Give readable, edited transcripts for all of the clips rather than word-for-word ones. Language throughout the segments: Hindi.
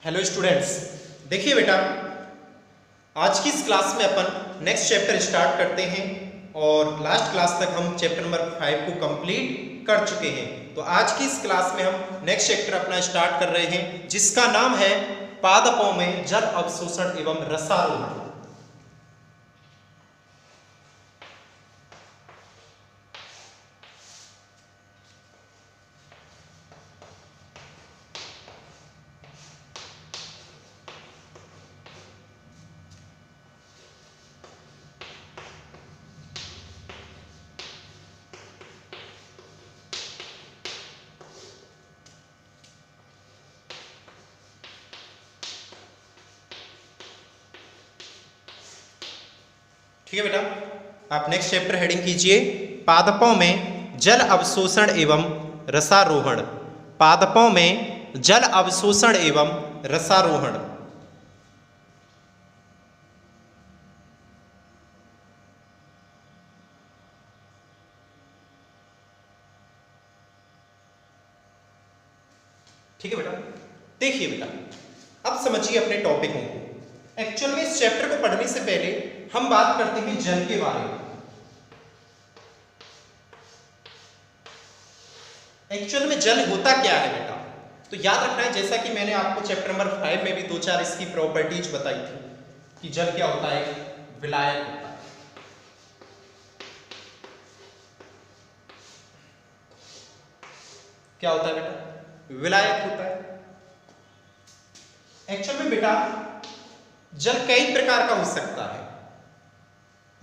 हेलो स्टूडेंट्स, देखिए बेटा, आज की इस क्लास में अपन नेक्स्ट चैप्टर स्टार्ट करते हैं और लास्ट क्लास तक हम चैप्टर नंबर 5 को कंप्लीट कर चुके हैं। तो आज की इस क्लास में हम नेक्स्ट चैप्टर अपना स्टार्ट कर रहे हैं जिसका नाम है पादपों में जल अवशोषण एवं रसारोहण। ठीक है बेटा, आप नेक्स्ट चैप्टर हेडिंग कीजिए पादपों में जल अवशोषण एवं रसारोहण। पादपों में जल अवशोषण एवं रसारोहण। ठीक है बेटा, देखिए बेटा, अब समझिए अपने टॉपिकों को। एक्चुअल में इस चैप्टर को पढ़ने से पहले हम बात करते हैं जल के बारे में। एक्चुअल में जल होता क्या है बेटा, तो याद रखना है, जैसा कि मैंने आपको चैप्टर नंबर 5 में भी 2-4 इसकी प्रॉपर्टीज बताई थी कि जल क्या होता है, विलायक होता है। क्या होता है बेटा, विलायक होता है। एक्चुअल में बेटा जल कई प्रकार का हो सकता है,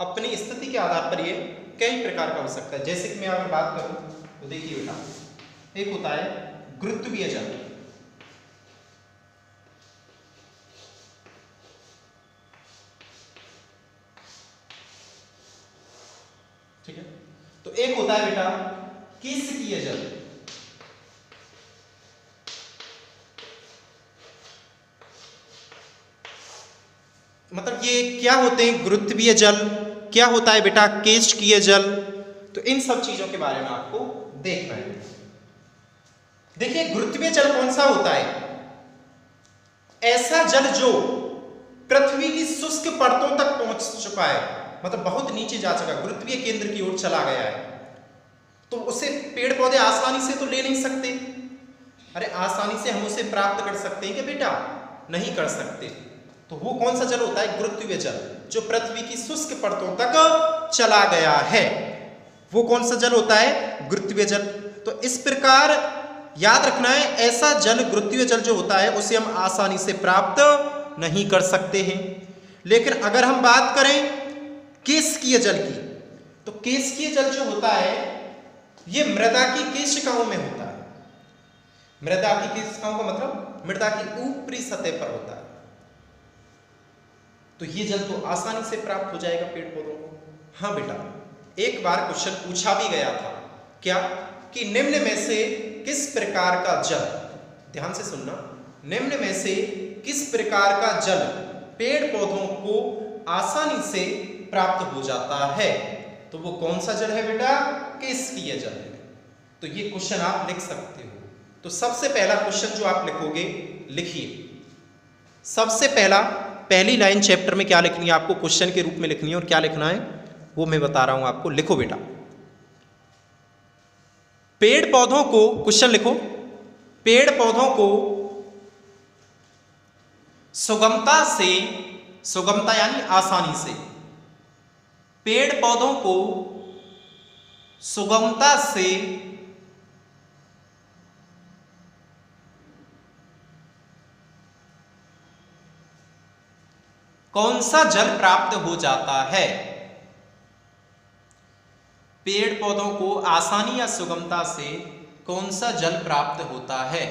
अपनी स्थिति के आधार पर ये कई प्रकार का हो सकता है। जैसे कि मैं अगर बात करूं तो देखिए बेटा, एक होता है गुरुत्वीय जल। ठीक है, तो एक होता है बेटा केशिकीय जल। मतलब ये क्या होते हैं, गुरुत्वीय जल, क्या होता है बेटा केशिकीय जल। तो इन सब चीजों के बारे में आपको देखना है। देखिए गुरुत्वीय जल कौन सा होता है, ऐसा जल जो पृथ्वी की शुष्क परतों तक पहुंच चुका है, मतलब बहुत नीचे जा चुका है, गुरुत्वीय केंद्र की ओर चला गया है। तो उसे पेड़ पौधे आसानी से तो ले नहीं सकते। अरे आसानी से हम उसे प्राप्त कर सकते हैं क्या बेटा, नहीं कर सकते। तो वो कौन सा जल होता है, गुरुत्वीय जल, जो पृथ्वी की शुष्क परतों तक चला गया है, वो कौन सा जल होता है, गुरुत्वीय जल। तो इस प्रकार याद रखना है, ऐसा जल गुरुत्वीय जल जो होता है उसे हम आसानी से प्राप्त नहीं कर सकते हैं। लेकिन अगर हम बात करें केशिकीय जल की, तो केशिकीय जल जो होता है ये मृदा की केशिकाओं में होता है। मृदा की केशिकाओं का मतलब मृदा की ऊपरी सतह पर होता है। तो ये जल तो आसानी से प्राप्त हो जाएगा पेड़ पौधों को। हाँ बेटा, एक बार क्वेश्चन पूछा भी गया था, क्या कि निम्न में से किस प्रकार का जल, ध्यान से सुनना, निम्न में से किस प्रकार का जल पेड़ पौधों को आसानी से प्राप्त हो जाता है। तो वो कौन सा जल है बेटा, केशिकीय जल है। तो ये क्वेश्चन आप लिख सकते हो। तो सबसे पहला क्वेश्चन जो आप लिखोगे, लिखिए, सबसे पहली लाइन चैप्टर में क्या लिखनी है आपको, क्वेश्चन के रूप में लिखनी है, और क्या लिखना है वो मैं बता रहा हूं आपको। लिखो बेटा, पेड़ पौधों को, क्वेश्चन लिखो, पेड़ पौधों को सुगमता से, सुगमता यानी आसानी से, पेड़ पौधों को सुगमता से कौन सा जल प्राप्त हो जाता है। पेड़ पौधों को आसानी या सुगमता से कौन सा जल प्राप्त होता है।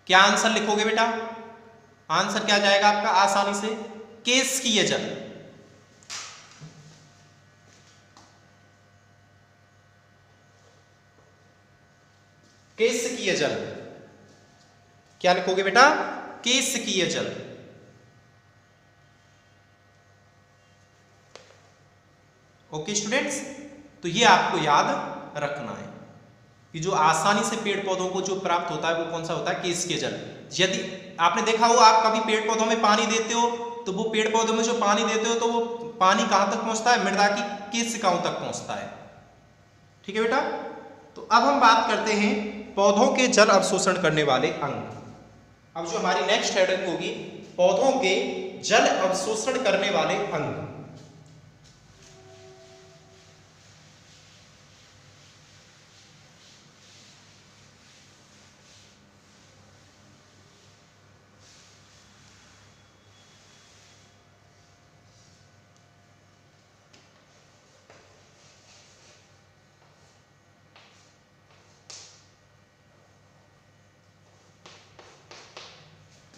क्या आंसर लिखोगे बेटा, आंसर क्या जाएगा आपका, आसानी से केशिकीय जल। केशिकीय जल, क्या लिखोगे बेटा, केशिकीय जल। ओके स्टूडेंट्स, तो ये आपको याद रखना है कि जो आसानी से पेड़ पौधों को जो प्राप्त होता है वो कौन सा होता है, केश के जल। यदि आपने देखा हो, आप कभी पेड़ पौधों में पानी देते हो तो वो पेड़ पौधों में जो पानी देते हो तो वो पानी कहां तक पहुंचता है, मृदा की केशिकाओं तक पहुंचता है। ठीक है बेटा, तो अब हम बात करते हैं पौधों के जल अवशोषण करने वाले अंग। अब जो हमारी नेक्स्ट हेडिंग होगी, पौधों के जल अवशोषण करने वाले अंग।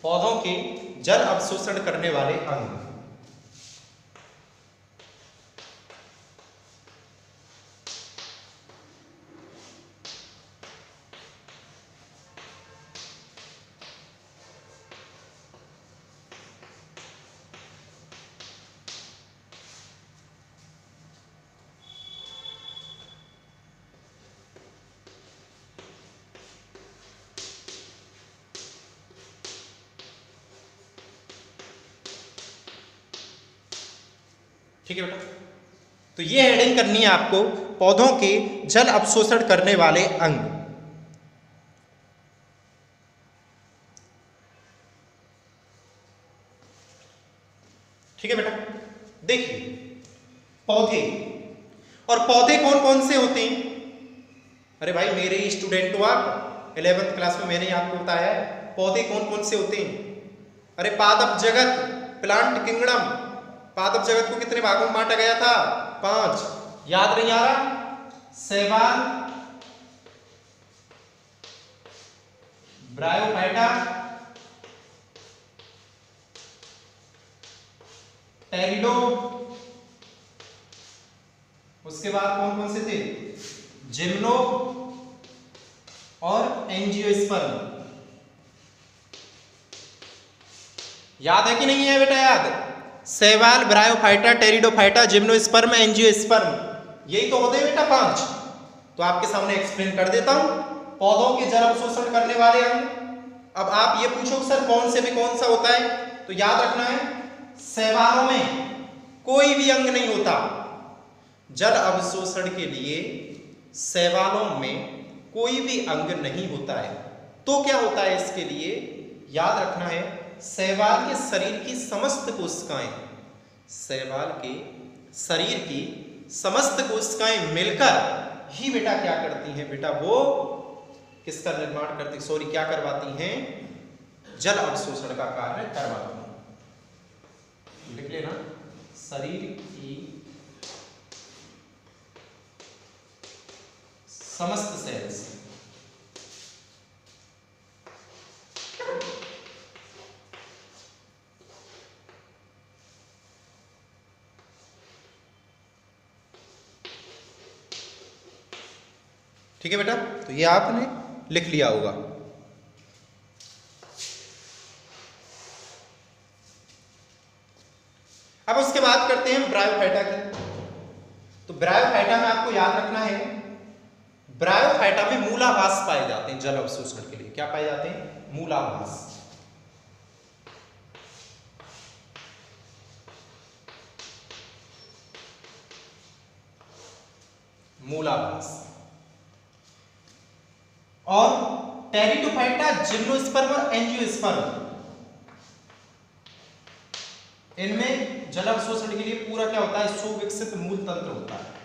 पौधों के जल अवशोषण करने वाले अंग। ठीक है बेटा, तो ये हेडिंग करनी है आपको, पौधों के जल अवशोषण करने वाले अंग। ठीक है बेटा, देखिए पौधे, और पौधे कौन कौन से होते हैं। अरे भाई मेरे ही स्टूडेंट हो आप, 11th क्लास में मैंने ही आपको बताया है पौधे कौन कौन से होते हैं। अरे पादप जगत, प्लांट किंगडम। पादप जगत को कितने भागों में बांटा गया था, 5। याद नहीं आ रहा, शैवाल, ब्रायोफाइटा, टेरिडो, उसके बाद कौन कौन से थे, जिम्नो और एंजियोस्पर्म। याद है कि नहीं है बेटा, याद, शैवाल, ब्रायोफाइटा, टेरिडोफाइटा, जिम्नोस्पर्म, एंजियोस्पर्म, यही तो होते हैं बेटा 5। तो आपके सामने एक्सप्लेन कर देता हूं, पौधों के जल अवशोषण करने वाले अंग। अब आप ये पूछो सर कौन से में कौन सा होता है, तो याद रखना है शैवालों में कोई भी अंग नहीं होता। जल अवशोषण के लिए शैवालों में कोई भी अंग नहीं होता है। तो क्या होता है इसके लिए, याद रखना है शैवाल के शरीर की समस्त कोशिकाएं, शैवाल के शरीर की समस्त कोशिकाएं मिलकर ही बेटा क्या करती हैं, बेटा वो किसका निर्माण करती, सॉरी क्या करवाती हैं, जल अवशोषण का कार्य करवाती हैं। लिख लेना, शरीर की समस्त सेल्स ठीक है बेटा, तो ये आपने लिख लिया होगा। अब उसके बाद करते हैं ब्रायोफाइटा की। तो ब्रायोफाइटा में आपको याद रखना है, ब्रायोफाइटा में मूलाभास पाए जाते हैं जल अवशोषण के लिए। क्या पाए जाते हैं, मूलाभास। मूलाभास और टेरिडोफाइटा, जिम्नोस्पर्म और एंजियोस्पर्म, इनमें जल अवशोषण के लिए पूरा क्या होता है, सुविकसित मूल तंत्र होता है।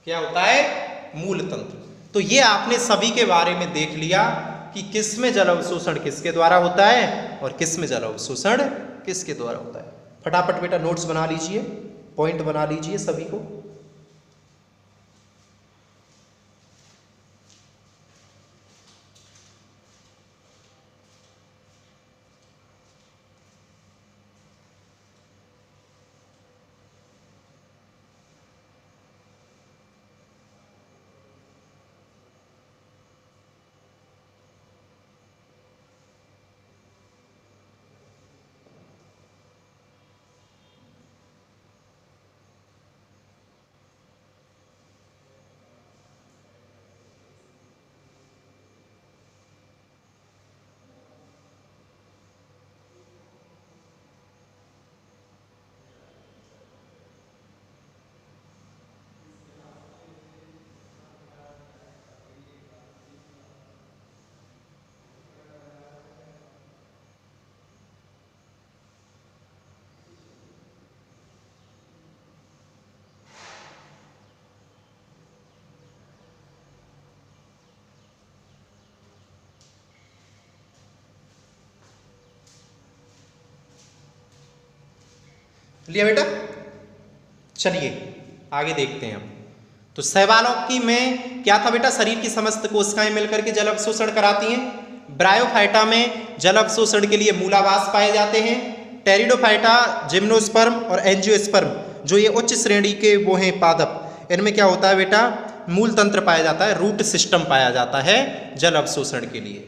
क्या होता है, मूल तंत्र। तो ये आपने सभी के बारे में देख लिया कि किस में जल अवशोषण किसके द्वारा होता है और किस में जल अवशोषण किसके द्वारा होता है। फटाफट बेटा नोट्स बना लीजिए, पॉइंट बना लीजिए सभी को। लिया बेटा। चलिए आगे देखते हैं हम। तो सहवालोकी में क्या था बेटा, शरीर की समस्त कोशिकाएं मिलकर के जल अवशोषण कराती हैं। ब्रायोफाइटा में जल अवशोषण के लिए मूलावास पाए जाते हैं। टेरिडोफाइटा, जिम्नोस्पर्म और एंजियोस्पर्म जो ये उच्च श्रेणी के वो हैं पादप, इनमें क्या होता है बेटा, मूल तंत्र पाया जाता है, रूट सिस्टम पाया जाता है जल अवशोषण के लिए।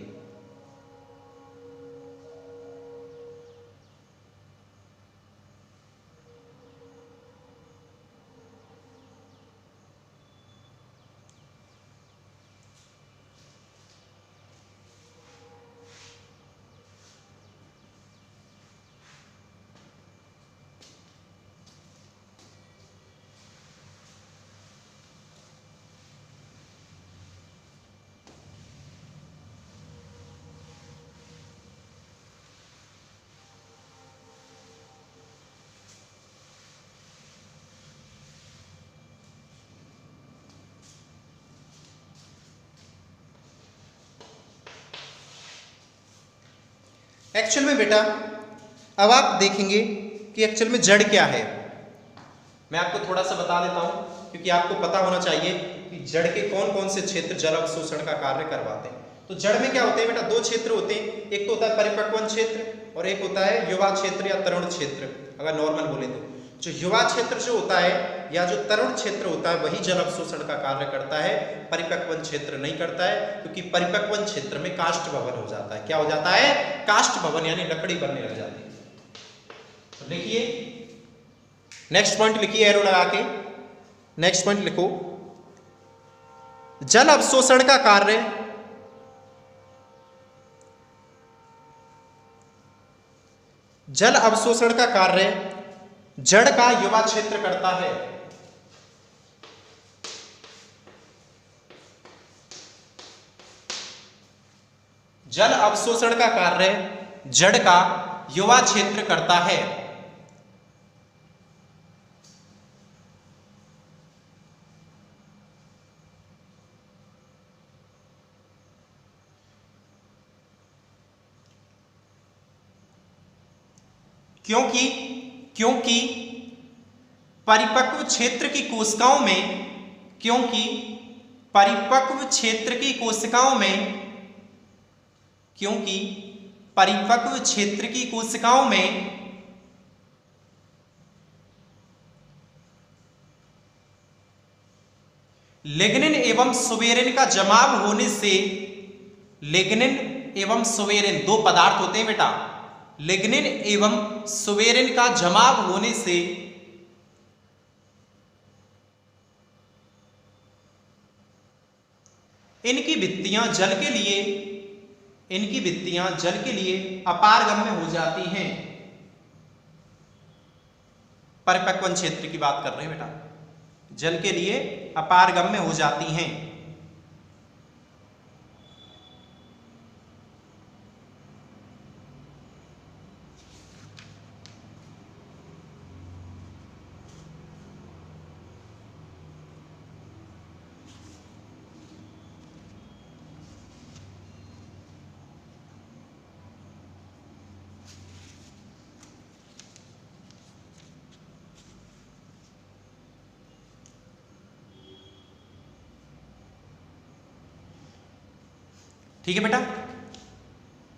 एक्चुअल में बेटा अब आप देखेंगे कि एक्चुअल में जड़ क्या है। मैं आपको थोड़ा सा बता देता हूं क्योंकि आपको पता होना चाहिए कि जड़ के कौन कौन से क्षेत्र जल अवशोषण का कार्य करवाते हैं। तो जड़ में क्या होते हैं बेटा, दो क्षेत्र होते हैं, एक तो होता है परिपक्वन क्षेत्र और एक होता है युवा क्षेत्र या तरुण क्षेत्र। अगर नॉर्मल बोले तो जो युवा क्षेत्र जो होता है या जो तरुण क्षेत्र होता है वही जल अवशोषण का कार्य करता है, परिपक्वन क्षेत्र नहीं करता है, क्योंकि परिपक्वन क्षेत्र में काष्ठ भवन हो जाता है। क्या हो जाता है, काष्ठ भवन यानी लकड़ी बनने लग जाती है। तो देखिए नेक्स्ट पॉइंट लिखिए एरो लगा के, नेक्स्ट पॉइंट लिखो, जल अवशोषण का कार्य जल अवशोषण का कार्य जड़ का युवा क्षेत्र करता है। जल अवशोषण का कार्य जड़ का युवा क्षेत्र करता है। क्योंकि क्योंकि परिपक्व क्षेत्र की कोशिकाओं में क्योंकि परिपक्व क्षेत्र की कोशिकाओं में क्योंकि परिपक्व क्षेत्र की कोशिकाओं में लिग्निन एवं सुवेरिन का जमाव होने से, लिग्निन एवं सुवेरिन दो पदार्थ होते हैं बेटा, लिग्निन एवं सुवेरिन का जमाव होने से इनकी भित्तियां जल के लिए अपारगम्य हो जाती हैं। परिपक्वन क्षेत्र की बात कर रहे हैं बेटा, जल के लिए अपारगम्य हो जाती हैं। ठीक है बेटा,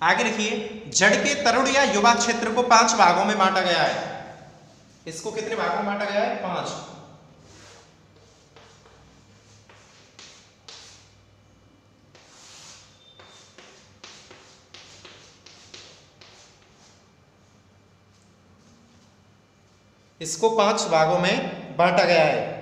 आगे लिखिए, जड़ के तरुण या युवा क्षेत्र को 5 भागों में बांटा गया है। इसको कितने भागों में बांटा गया है, 5। इसको 5 भागों में बांटा गया है।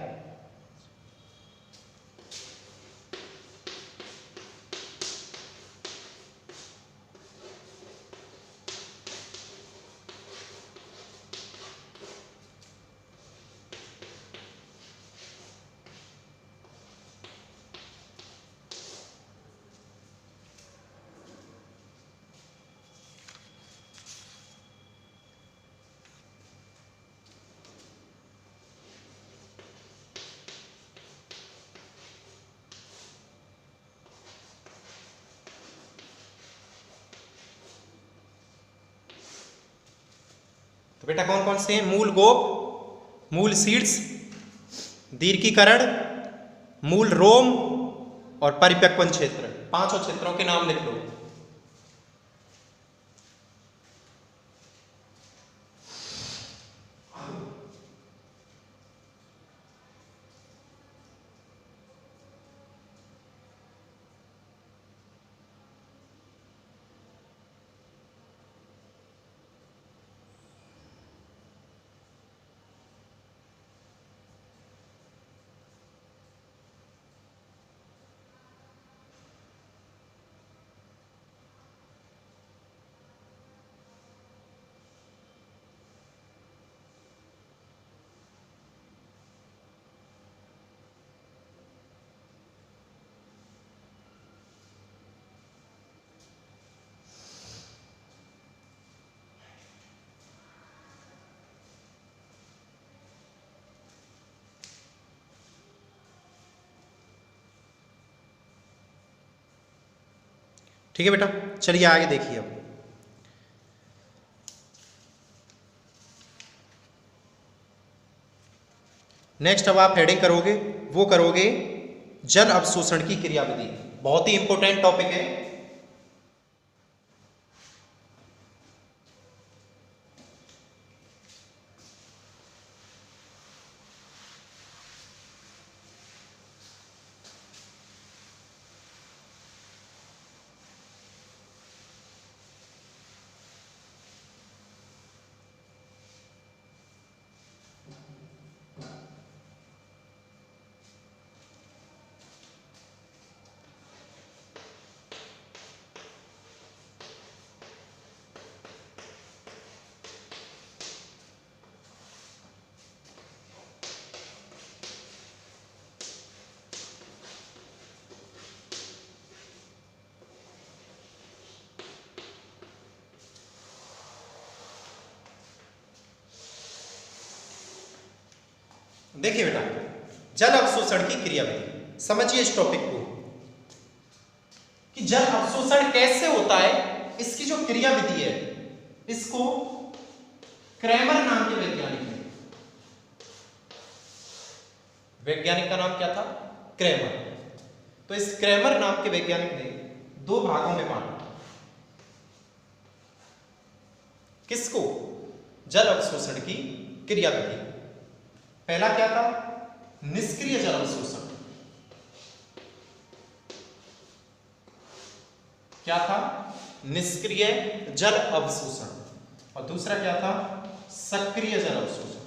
बेटा कौन कौन से हैं? मूल गोप, मूल सीड्स, दीर्घीकरण, मूल रोम और परिपक्वन क्षेत्र। पांचों क्षेत्रों के नाम लिख लो। ठीक है बेटा, चलिए आगे देखिए। अब नेक्स्ट अब आप हेडिंग करोगे, वो करोगे जल अवशोषण की क्रियाविधि। बहुत ही इंपॉर्टेंट टॉपिक है। देखिए बेटा, जल अवशोषण की क्रियाविधि समझिए इस टॉपिक को कि जल अवशोषण कैसे होता है। इसकी जो क्रियाविधि है, इसको क्रैमर नाम के वैज्ञानिक ने, वैज्ञानिक का नाम क्या था? क्रैमर। तो इस क्रैमर नाम के वैज्ञानिक ने दो भागों में बांटा। किसको? जल अवशोषण की क्रियाविधि। पहला क्या था? निष्क्रिय जल अवशोषण। क्या था? निष्क्रिय जल अवशोषण। और दूसरा क्या था? सक्रिय जल अवशोषण।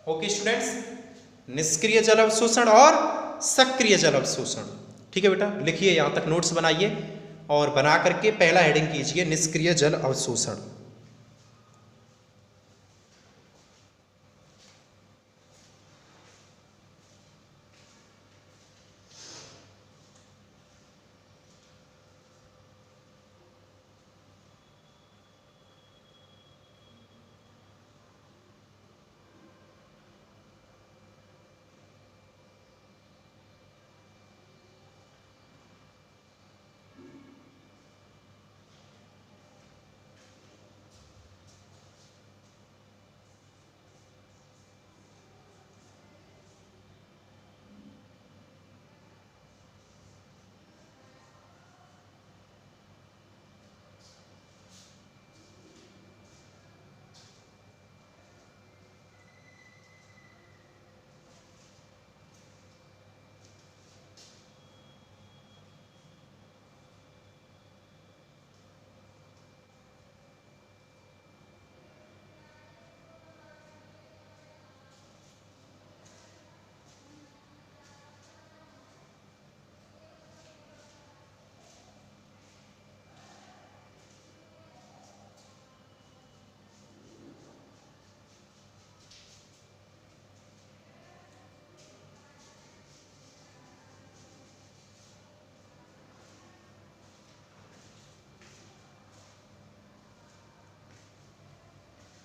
ओके स्टूडेंट्स, निष्क्रिय जल अवशोषण और सक्रिय जल अवशोषण। ठीक है बेटा, लिखिए, यहां तक नोट्स बनाइए और बना करके पहला हेडिंग कीजिए निष्क्रिय जल अवशोषण।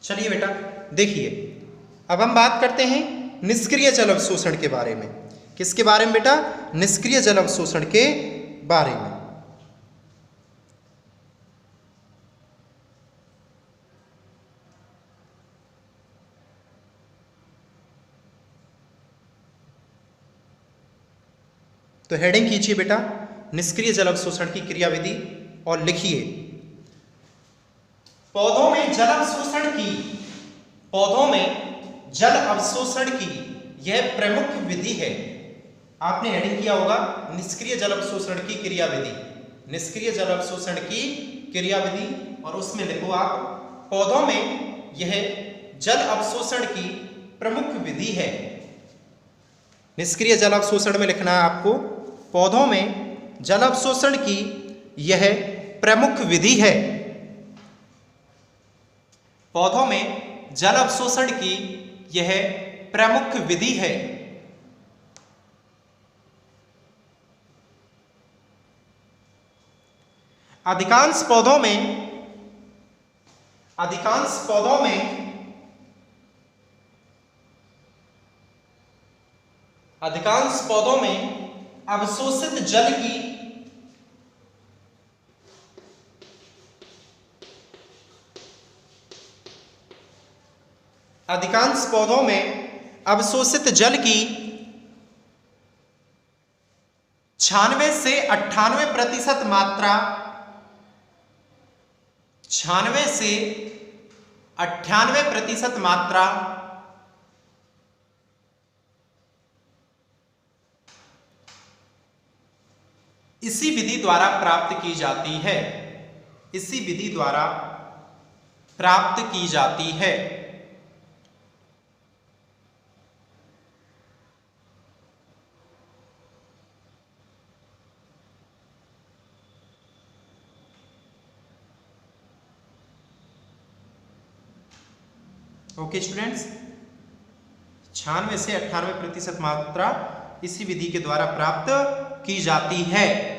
चलिए बेटा देखिए, अब हम बात करते हैं निष्क्रिय जल अवशोषण के बारे में। किसके बारे में बेटा? निष्क्रिय जल अवशोषण के बारे में। तो हेडिंग कीजिए बेटा निष्क्रिय जल अवशोषण की क्रियाविधि और लिखिए पौधों में जल अवशोषण की यह प्रमुख विधि है। आपने हेडिंग किया होगा निष्क्रिय जल अवशोषण की क्रियाविधि, निष्क्रिय जल अवशोषण की क्रियाविधि, और उसमें लिखो आप पौधों में यह जल अवशोषण की प्रमुख विधि है। निष्क्रिय जल अवशोषण में लिखना है आपको पौधों में जल अवशोषण की यह प्रमुख विधि है। पौधों में जल अवशोषण की यह प्रमुख विधि है। अधिकांश पौधों में अवशोषित जल की अधिकांश पौधों में अवशोषित जल की 96 से 98% मात्रा 96 से 98% मात्रा इसी विधि द्वारा प्राप्त की जाती है। इसी विधि द्वारा प्राप्त की जाती है। ओके स्टूडेंट्स, 96 से 98% मात्रा इसी विधि के द्वारा प्राप्त की जाती है।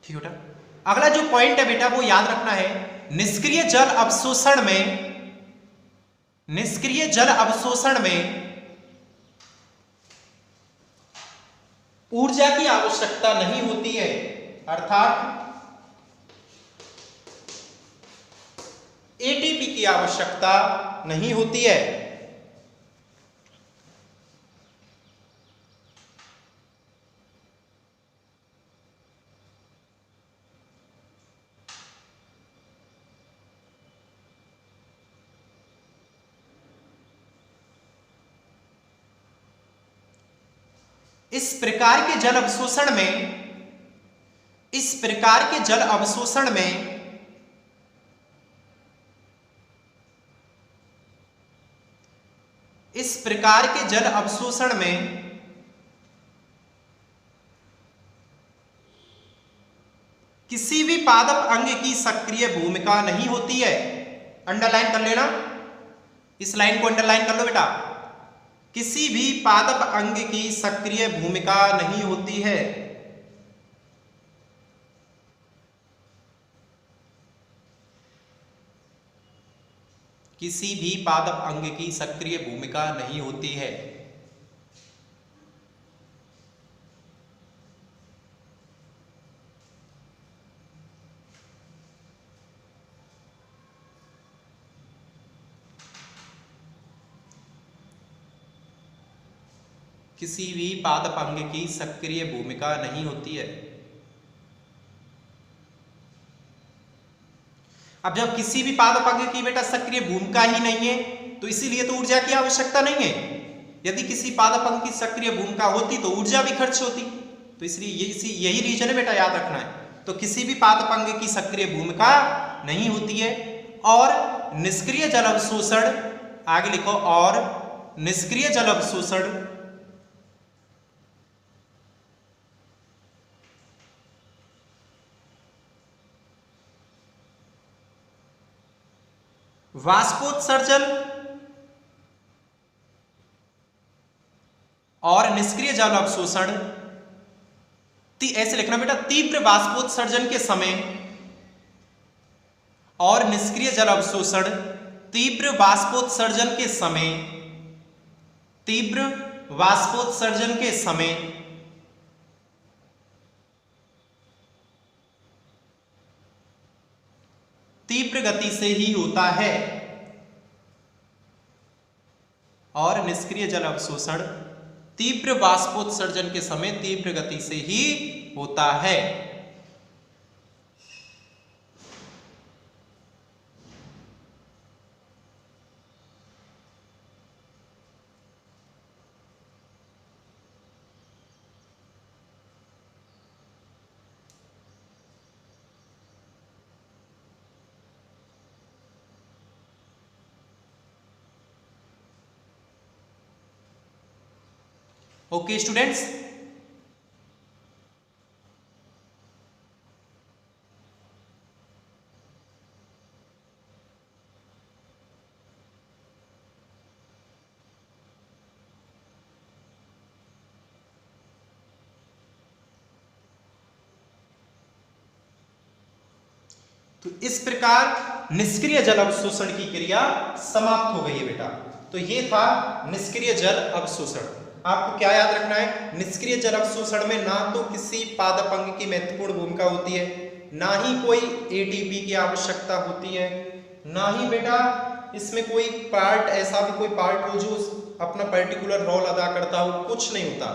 ठीक है बेटा। अगला जो पॉइंट है बेटा वो याद रखना है निष्क्रिय जल अवशोषण में ऊर्जा की आवश्यकता नहीं होती है, अर्थात एटीपी की आवश्यकता नहीं होती है। इस प्रकार के जल अवशोषण में किसी भी पादप अंग की सक्रिय भूमिका नहीं होती है। अंडरलाइन कर लेना, इस लाइन को अंडरलाइन कर लो बेटा। किसी भी पादप अंग की सक्रिय भूमिका नहीं होती है। किसी भी पादप अंग की सक्रिय भूमिका नहीं होती है। किसी भी पादप अंग की सक्रिय भूमिका नहीं होती है। अब जब किसी भी पादप अंग की बेटा सक्रिय भूमिका ही नहीं है तो इसीलिए तो ऊर्जा की आवश्यकता नहीं है। यदि किसी पादप अंग की सक्रिय भूमिका होती तो ऊर्जा भी खर्च होती। तो इसलिए यही रीजन है बेटा, याद रखना है। तो किसी भी पादप अंग की सक्रिय भूमिका नहीं होती है। और निष्क्रिय जल अवशोषण, आगे लिखो, और निष्क्रिय जल अवशोषण वाष्पोत्सर्जन और निष्क्रिय जल अवशोषण, ऐसे लिखना बेटा, तीव्र वाष्पोत्सर्जन के समय और निष्क्रिय जल अवशोषण, तीव्र वाष्पोत्सर्जन के समय, तीव्र वाष्पोत्सर्जन के समय तीव्र गति से ही होता है और निष्क्रिय जल अवशोषण तीव्र वाष्पोत्सर्जन के समय तीव्र गति से ही होता है। ओके स्टूडेंट्स, तो इस प्रकार निष्क्रिय जल अवशोषण की क्रिया समाप्त हो गई है बेटा। तो ये था निष्क्रिय जल अवशोषण। आपको क्या याद रखना है, निष्क्रिय जल अवशोषण में ना तो किसी पादप अंग की महत्वपूर्ण भूमिका होती है, ना ही कोई एटीपी की आवश्यकता होती है, ना ही बेटा इसमें कोई पार्ट, ऐसा भी कोई पार्ट हो जो अपना पर्टिकुलर रोल अदा करता हो, कुछ नहीं होता।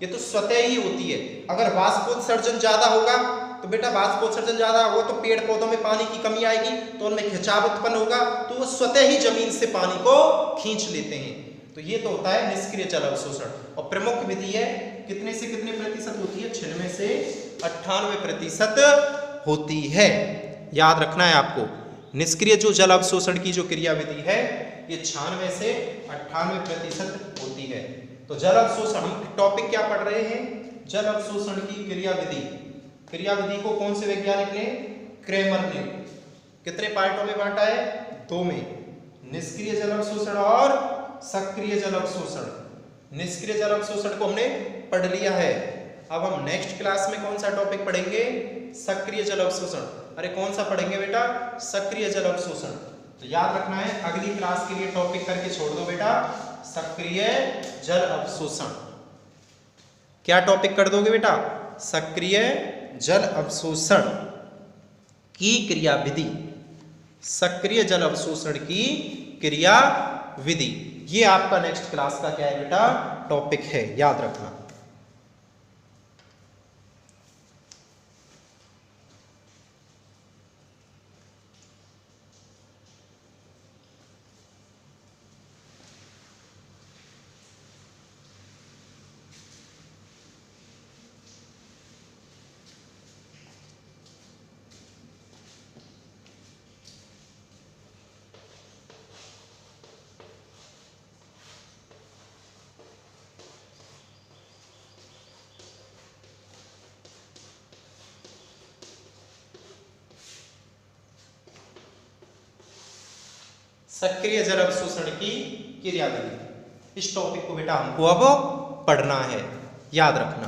ये तो स्वतः ही होती है। अगर वाष्पोत्सर्जन ज्यादा होगा तो बेटा, वाष्पोत्सर्जन ज्यादा होगा तो पेड़ पौधों में पानी की कमी आएगी, तो उनमें खिंचाव उत्पन्न होगा, तो वो स्वतः ही जमीन से पानी को खींच लेते हैं। तो ये तो होता है निष्क्रिय जल अवशोषण। और प्रमुख विधि है, कितने से कितने प्रतिशत होती है, 96 से 98% होती है। याद रखना है आपको, निष्क्रिय जो जल अवशोषण की जो क्रिया विधि है ये 96 से 98% होती है। तो जल अवशोषण, हम टॉपिक क्या पढ़ रहे हैं, जल अवशोषण की क्रिया विधि। क्रिया विधि को कौन से वैज्ञानिक ने, क्रेमर ने। कितने पार्टों में बांटा है, 2 में, निष्क्रिय जल अवशोषण और सक्रिय जल अवशोषण। निष्क्रिय जल अवशोषण को हमने पढ़ लिया है। अब हम नेक्स्ट क्लास में कौन सा टॉपिक पढ़ेंगे, सक्रिय जल अवशोषण। अरे कौन सा पढ़ेंगे बेटा, सक्रिय जल अवशोषण। तो याद रखना है, अगली क्लास के लिए टॉपिक करके छोड़ दो बेटा, सक्रिय जल अवशोषण। क्या टॉपिक कर दोगे बेटा, सक्रिय जल अवशोषण की क्रिया विधि, सक्रिय जल अवशोषण की क्रिया विधि। ये आपका नेक्स्ट क्लास का क्या है बेटा, टॉपिक है, याद रखना। सक्रिय जल अवशोषण की क्रिया विधि, इस टॉपिक को बेटा हमको अब पढ़ना है, याद रखना।